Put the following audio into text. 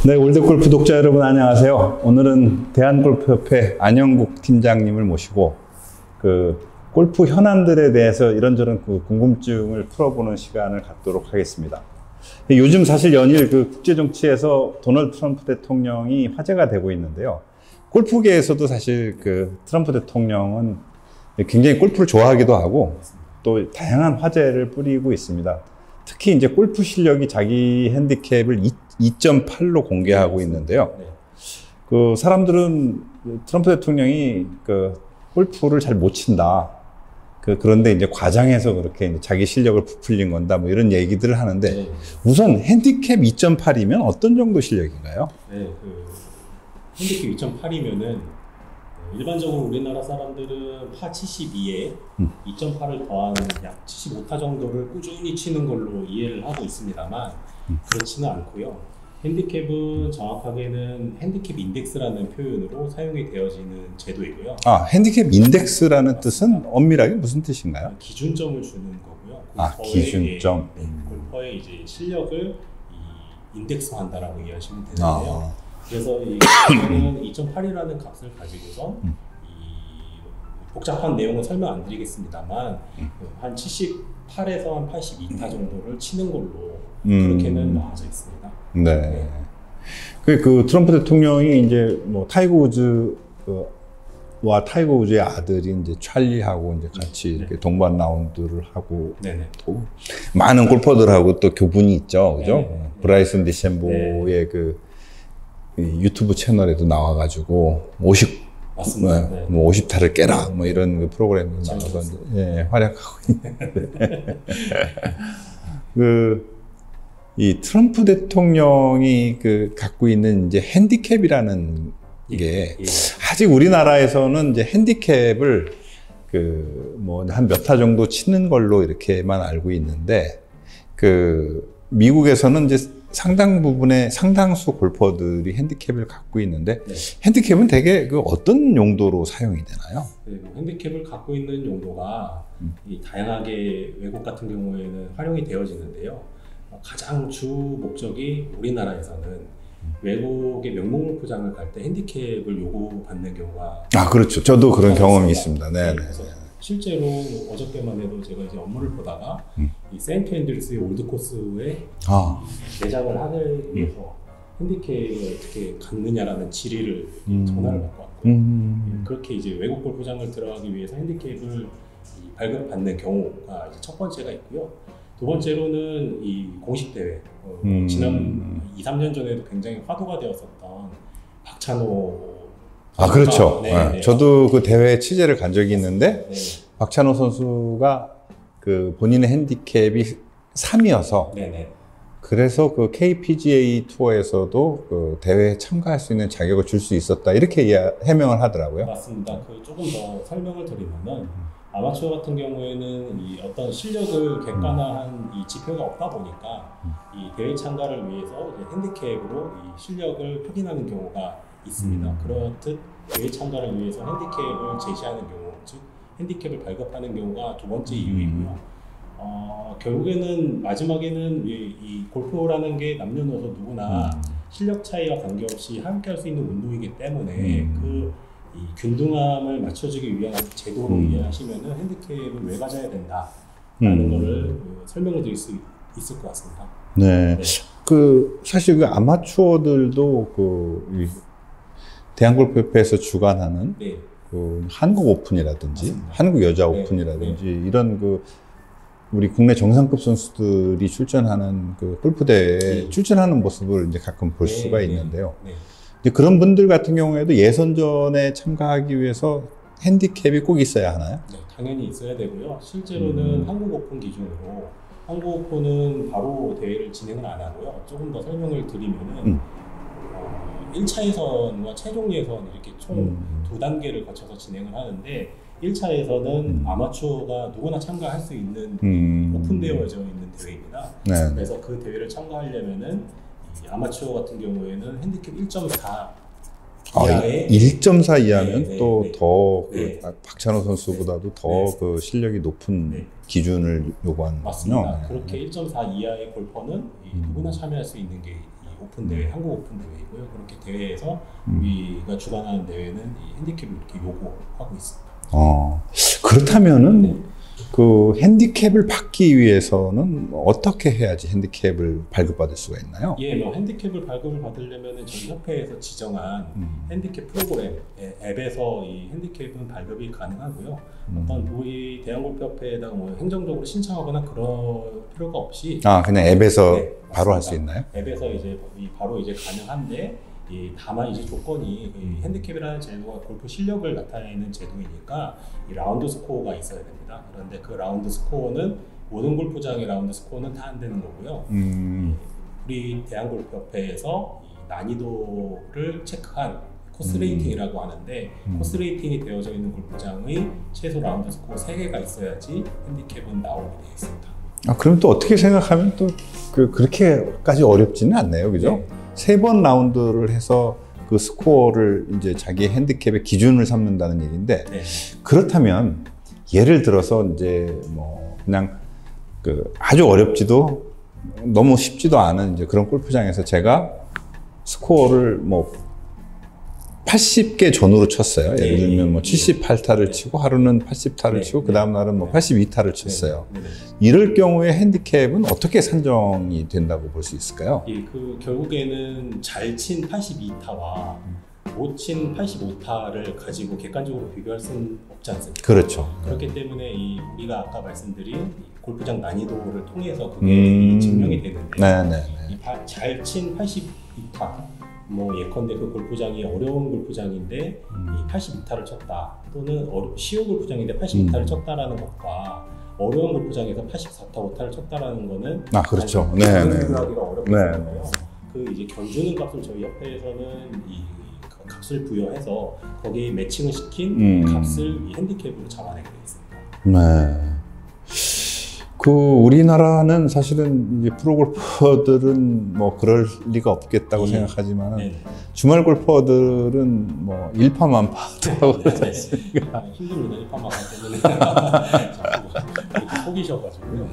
네, 올드골프 구독자 여러분 안녕하세요. 오늘은 대한골프협회 안영국 팀장님을 모시고 골프 현안들에 대해서 이런저런 궁금증을 풀어보는 시간을 갖도록 하겠습니다. 요즘 사실 연일 국제 정치에서 도널드 트럼프 대통령이 화제가 되고 있는데요. 골프계에서도 사실 트럼프 대통령은 굉장히 골프를 좋아하기도 하고 또 다양한 화제를 뿌리고 있습니다. 특히 이제 골프 실력이 자기 핸디캡을 2.8로 공개하고 있는데요. 사람들은 트럼프 대통령이 골프를 잘 못 친다. 그런데 이제 과장해서 그렇게 이제 자기 실력을 부풀린 건다. 뭐 이런 얘기들을 하는데 우선 핸디캡 2.8이면 어떤 정도 실력인가요? 네, 핸디캡 2.8이면은 일반적으로 우리나라 사람들은 파 72에 2.8을 더한 약 75타 정도를 꾸준히 치는 걸로 이해를 하고 있습니다만 그렇지는 않고요. 핸디캡은 정확하게는 핸디캡 인덱스라는 표현으로 사용이 되어지는 제도이고요. 아, 핸디캡 인덱스라는 뜻은 엄밀하게 무슨 뜻인가요? 기준점을 주는 거고요. 아, 기준점. 골퍼의 이제 실력을 인덱스화한다라고 이해하시면 되는데요. 그래서 이 2.8이라는 값을 가지고서 이 복잡한 내용은 설명 안 드리겠습니다만 한 78에서 한 82타 정도를 치는 걸로 그렇게는 나와져 있습니다. 네. 트럼프 대통령이 이제 뭐 타이거 우즈와 타이거 우즈의 아들인 이제 찰리하고 이제 같이 이렇게 동반 라운드를 하고 또 많은 골퍼들하고 또 교분이 있죠, 그죠? 브라이슨 디셈보의 유튜브 채널에도 나와가지고 50타를 깨라 뭐 이런 프로그램도 나와서 활약하고 있는데 이 트럼프 대통령이 갖고 있는 이제 핸디캡이라는 게 아직 우리나라에서는 이제 핸디캡을 뭐 한 몇 타 정도 치는 걸로 이렇게만 알고 있는데 미국에서는 이제 상당 부분의 상당수 골퍼들이 핸디캡을 갖고 있는데 핸디캡은 대개 어떤 용도로 사용이 되나요? 핸디캡을 갖고 있는 용도가 다양하게 외국 같은 경우에는 활용이 되어지는데요. 가장 주 목적이 우리나라에서는 외국의 명문 골프장을 갈 때 핸디캡을 요구받는 경우가 그렇죠. 저도 그런 경험이 있습니다. 네. 실제로 어저께만 해도 제가 이제 업무를 보다가 이 세인트 앤드류스의 올드 코스에 내장을 하기 위해서 핸디캡을 어떻게 갖느냐라는 질의를 전화를 받고 왔고요. 그렇게 이제 외국 골프장을 들어가기 위해서 핸디캡을 발급받는 경우가 이제 첫 번째가 있고요. 두 번째로는 이 공식 대회, 지난 2, 3년 전에도 굉장히 화두가 되었었던 박찬호 그렇죠. 저도 그 대회 취재를 간 적이 있는데 박찬호 선수가 본인의 핸디캡이 3이어서 그래서 KPGA 투어에서도 대회에 참가할 수 있는 자격을 줄 수 있었다 이렇게 해명을 하더라고요. 맞습니다. 조금 더 설명을 드리면은 아마추어 같은 경우에는 이 어떤 실력을 객관화한 이 지표가 없다 보니까 이 대회 참가를 위해서 이제 핸디캡으로 이 실력을 확인하는 경우가 있습니다. 그렇듯 대회 참가를 위해서 핸디캡을 제시하는 경우, 즉 핸디캡을 발급하는 경우가 두 번째 이유이고요. 결국에는 마지막에는 이 골프라는 게 남녀노소 누구나 실력 차이와 관계없이 함께 할 수 있는 운동이기 때문에 이 균등함을 맞춰주기 위한 제도로 이해하시면은 핸디캡을 왜 가져야 된다라는 거를 설명을 드릴 수 있을 것 같습니다. 네. 사실 아마추어들도 대한골프협회에서 주관하는 한국 오픈이라든지 한국 여자 오픈이라든지 이런 우리 국내 정상급 선수들이 출전하는 골프 대회에 출전하는 모습을 이제 가끔 볼 수가 있는데요. 그런 분들 같은 경우에도 예선전에 참가하기 위해서 핸디캡이 꼭 있어야 하나요? 네, 당연히 있어야 되고요. 실제로는 한국 오픈 기준으로 한국 오픈은 바로 대회를 진행을 안 하고요. 조금 더 설명을 드리면은 1차 예선과 최종 예선 이렇게 총 두 단계를 거쳐서 진행을 하는데 1차 예선은 아마추어가 누구나 참가할 수 있는 오픈되어져 있는 대회입니다. 그래서 그 대회를 참가하려면은 아마추어 같은 경우에는 핸디캡 1.4 이하의 1.4 이하면 또 더 박찬호 선수보다도 더 실력이 높은 기준을 요구하는 맞습니다. 그렇게 1.4 이하의 골퍼는 누구나 참여할 수 있는 게 오픈 대회, 한국 오픈 대회이고요. 그렇게 대회에서 우리가 주관하는 대회는 이 핸디캡을 이렇게 요구하고 있습니다. 그렇다면은 네. 그 핸디캡을 받기 위해서는 어떻게 해야지 핸디캡을 발급받을 수가 있나요? 예, 뭐 핸디캡을 발급을 받으려면 저희 협회에서 지정한 핸디캡 프로그램 앱에서 이 핸디캡은 발급이 가능하고요. 어떤 우리 대한골프협회에다가 뭐 행정적으로 신청하거나 그럴 필요가 없이 그냥 앱에서 네, 바로 할 수 맞습니다. 있나요? 앱에서 이제 바로 이제 가능한데 다만 이제 조건이 이 핸디캡이라는 제도가 골프 실력을 나타내는 제도이니까 이 라운드 스코어가 있어야 됩니다. 그런데 그 라운드 스코어는 모든 골프장의 라운드 스코어는 다 안 되는 거고요. 우리 대한골프협회에서 이 난이도를 체크한 코스 레이팅이라고 하는데 코스 레이팅이 되어져 있는 골프장의 최소 라운드 스코어 3개가 있어야지 핸디캡은 나오게 되어 있습니다. 그럼 또 어떻게 생각하면 또 그렇게까지 어렵지는 않네요, 그죠? 네. 3번 라운드를 해서 그 스코어를 이제 자기 핸디캡의 기준을 삼는다는 얘기인데, 네. 그렇다면 예를 들어서 이제 뭐 그냥 그 아주 어렵지도 너무 쉽지도 않은 이제 그런 골프장에서 제가 스코어를 뭐 80개 전후로 쳤어요. 예를 들면 뭐 78타를 치고 하루는 80타를 치고 그 다음 날은 뭐 82타를 쳤어요. 이럴 경우에 핸디캡은 어떻게 산정이 된다고 볼 수 있을까요? 예, 그 결국에는 잘 친 82타와 못 친 85타를 가지고 객관적으로 비교할 수는 없지 않습니까? 그렇죠. 그렇기 때문에 우리가 아까 말씀드린 이 골프장 난이도를 통해서 그게 증명이 되는데 네네. 잘 친 82타 뭐 예컨대 그 골프장이 어려운 골프장인데 이 82타를 쳤다 또는 쉬운 골프장인데 82타를 쳤다라는 것과 어려운 골프장에서 84타 5타를 쳤다라는 거는 그렇죠. 비교하기가 어렵거든요. 네. 그 이제 견주는 값을 저희 협회에서는 이 값을 부여해서 거기에 매칭을 시킨 값을 이 핸디캡으로 잡아내게 되어 있습니다. 네. 그 우리나라는 사실은 이제 프로 골퍼들은 뭐 그럴 리가 없겠다고 생각하지만 네. 주말 골퍼들은 뭐 일파만파 하더라고요. 힘듭니다. 일파만파 때문에 자꾸 이렇게 속이셔가지고요.